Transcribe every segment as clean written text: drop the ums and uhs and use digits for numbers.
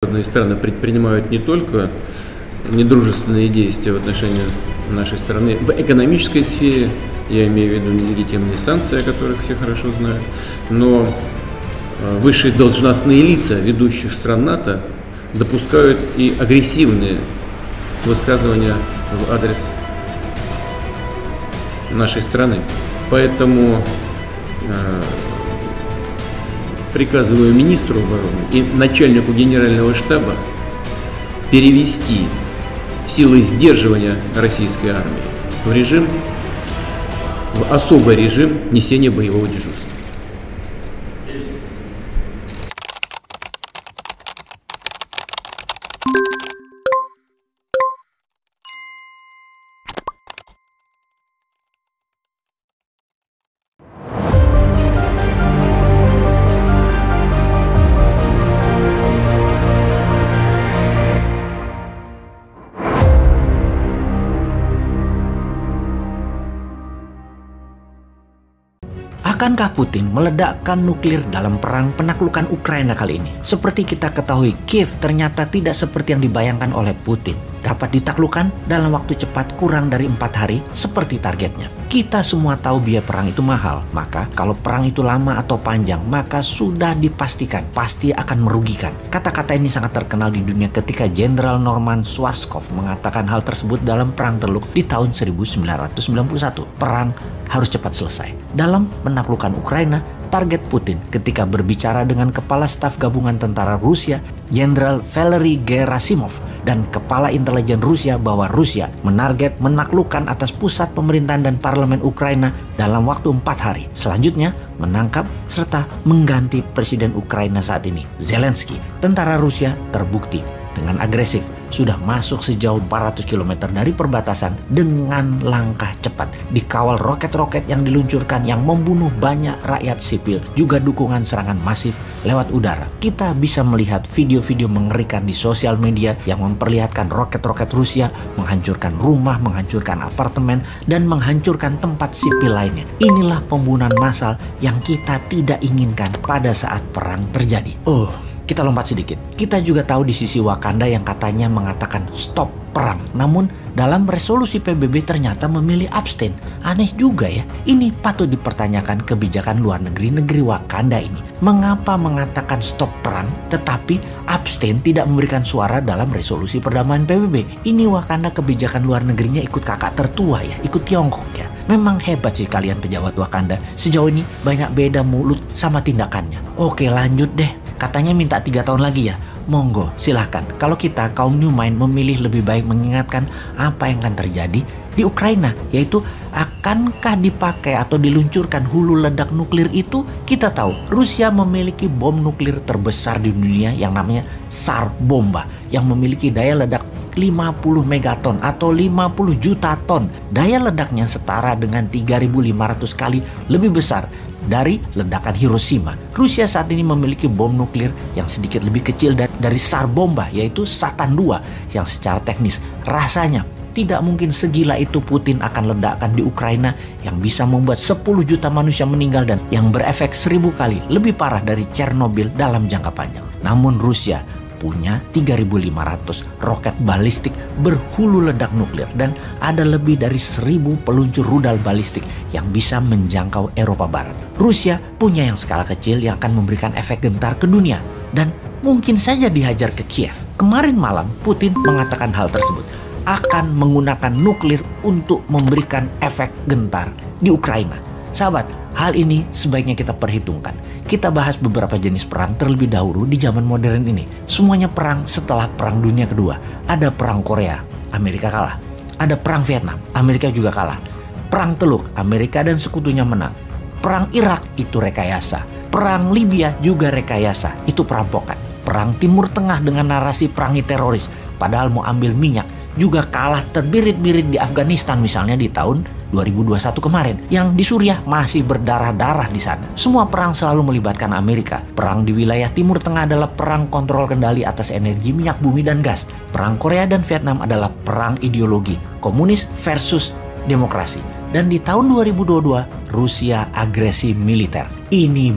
Западные страны предпринимают не только недружественные действия в отношении нашей страны в экономической сфере, я имею в виду нелегитимные санкции, о которых все хорошо знают, но высшие должностные лица ведущих стран НАТО допускают и агрессивные высказывания в адрес нашей страны. Поэтому приказываю министру обороны и начальнику генерального штаба перевести силы сдерживания российской армии в особый режим несения боевого дежурства. Akankah Putin meledakkan nuklir dalam perang penaklukan Ukraina kali ini? Seperti kita ketahui, Kiev ternyata tidak seperti yang dibayangkan oleh Putin. Dapat ditaklukkan dalam waktu cepat kurang dari 4 hari seperti targetnya. Kita semua tahu biaya perang itu mahal, maka kalau perang itu lama atau panjang, maka sudah dipastikan pasti akan merugikan. Kata-kata ini sangat terkenal di dunia ketika Jenderal Norman Schwarzkopf mengatakan hal tersebut dalam Perang Teluk di tahun 1991. Perang harus cepat selesai. Dalam menaklukkan Ukraina, target Putin ketika berbicara dengan Kepala Staf Gabungan Tentara Rusia, Jenderal Valery Gerasimov, dan Kepala Intelijen Rusia bahwa Rusia menarget menaklukkan atas pusat pemerintahan dan parlemen Ukraina dalam waktu 4 hari. Selanjutnya, menangkap serta mengganti Presiden Ukraina saat ini, Zelensky. Tentara Rusia terbukti dengan agresif sudah masuk sejauh 400 km dari perbatasan dengan langkah cepat. Dikawal roket-roket yang diluncurkan yang membunuh banyak rakyat sipil, juga dukungan serangan masif lewat udara. Kita bisa melihat video-video mengerikan di sosial media yang memperlihatkan roket-roket Rusia menghancurkan rumah, menghancurkan apartemen, dan menghancurkan tempat sipil lainnya. Inilah pembunuhan massal yang kita tidak inginkan pada saat perang terjadi. Kita lompat sedikit. Kita juga tahu di sisi Wakanda yang katanya mengatakan stop perang. Namun dalam resolusi PBB ternyata memilih abstain. Aneh juga ya. Ini patut dipertanyakan kebijakan luar negeri Wakanda ini. Mengapa mengatakan stop perang tetapi abstain tidak memberikan suara dalam resolusi perdamaian PBB? Ini Wakanda kebijakan luar negerinya ikut kakak tertua ya, ikut Tiongkok ya. Memang hebat sih kalian pejabat Wakanda. Sejauh ini banyak beda mulut sama tindakannya. Oke, lanjut deh. Katanya minta 3 tahun lagi ya. Monggo, silahkan. Kalau kita kaum New Mind memilih lebih baik mengingatkan apa yang akan terjadi di Ukraina, yaitu akankah dipakai atau diluncurkan hulu ledak nuklir itu? Kita tahu Rusia memiliki bom nuklir terbesar di dunia yang namanya Tsar Bomba yang memiliki daya ledak 50 megaton atau 50 juta ton. Daya ledaknya setara dengan 3.500 kali lebih besar dari ledakan Hiroshima. Rusia saat ini memiliki bom nuklir yang sedikit lebih kecil dari Tsar Bomba, yaitu Satan II, yang secara teknis rasanya tidak mungkin segila itu Putin akan ledakkan di Ukraina yang bisa membuat 10 juta manusia meninggal dan yang berefek 1000 kali lebih parah dari Chernobyl dalam jangka panjang. Namun Rusia punya 3.500 roket balistik berhulu ledak nuklir dan ada lebih dari 1000 peluncur rudal balistik yang bisa menjangkau Eropa Barat. Rusia punya yang skala kecil yang akan memberikan efek gentar ke dunia dan mungkin saja dihajar ke Kiev. Kemarin malam Putin mengatakan hal tersebut, akan menggunakan nuklir untuk memberikan efek gentar di Ukraina. Sahabat, hal ini sebaiknya kita perhitungkan. Kita bahas beberapa jenis perang terlebih dahulu di zaman modern ini. Semuanya perang setelah Perang Dunia Kedua. Ada Perang Korea, Amerika kalah. Ada Perang Vietnam, Amerika juga kalah. Perang Teluk, Amerika dan sekutunya menang. Perang Irak itu rekayasa. Perang Libya juga rekayasa, itu perampokan. Perang Timur Tengah dengan narasi perangi teroris, padahal mau ambil minyak, juga kalah terbirit-birit di Afghanistan misalnya di tahun 2021 kemarin. Yang di Suriah masih berdarah-darah di sana. Semua perang selalu melibatkan Amerika. Perang di wilayah Timur Tengah adalah perang kontrol kendali atas energi minyak bumi dan gas. Perang Korea dan Vietnam adalah perang ideologi, komunis versus demokrasi. Dan di tahun 2022 Rusia agresi militer. Ini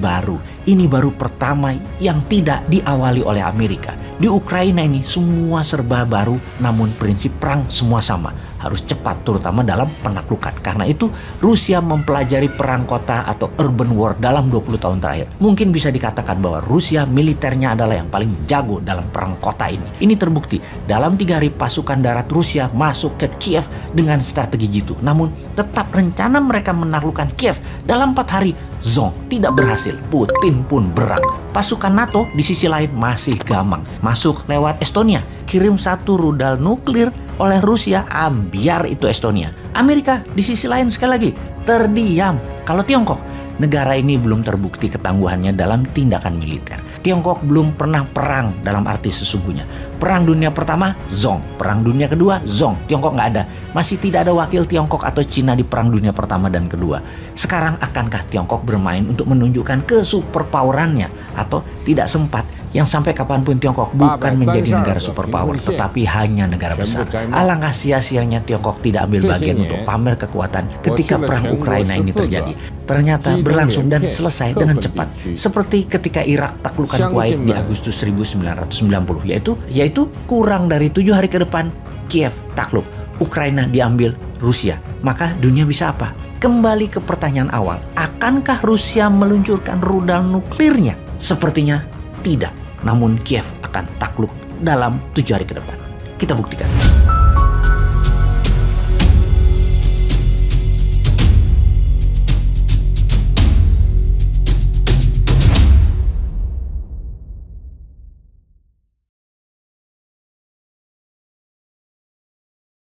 baru pertama yang tidak diawali oleh Amerika. Di Ukraina ini semua serba baru, namun prinsip perang semua sama. Harus cepat, terutama dalam penaklukan. Karena itu Rusia mempelajari perang kota atau urban war dalam 20 tahun terakhir. Mungkin bisa dikatakan bahwa Rusia militernya adalah yang paling jago dalam perang kota ini. Ini terbukti dalam 3 hari pasukan darat Rusia masuk ke Kiev dengan strategi jitu. Namun tetap rencana mereka menaklukkan Kiev dalam 4 hari zonk, tidak berhasil. Putin pun berang. Pasukan NATO di sisi lain masih gamang. Masuk lewat Estonia, kirim 1 rudal nuklir oleh Rusia, ambiar itu Estonia. Amerika di sisi lain sekali lagi terdiam. Kalau Tiongkok, negara ini belum terbukti ketangguhannya dalam tindakan militer. Tiongkok belum pernah perang dalam arti sesungguhnya. Perang dunia pertama, zong. Perang dunia kedua, zong. Tiongkok nggak ada. Masih tidak ada wakil Tiongkok atau Cina di perang dunia pertama dan kedua. Sekarang akankah Tiongkok bermain untuk menunjukkan kesuperpowerannya? Atau tidak sempat? Yang sampai kapanpun Tiongkok bukan menjadi negara superpower, tetapi hanya negara besar. Alangkah sia-sianya Tiongkok tidak ambil bagian untuk pamer kekuatan ketika perang Ukraina ini terjadi. Ternyata berlangsung dan selesai dengan cepat. Seperti ketika Irak taklukan Kuwait di Agustus 1990, yaitu kurang dari 7 hari ke depan Kiev takluk, Ukraina diambil Rusia. Maka dunia bisa apa? Kembali ke pertanyaan awal, akankah Rusia meluncurkan rudal nuklirnya? Sepertinya tidak. Namun Kiev akan takluk dalam 7 hari ke depan. Kita buktikan.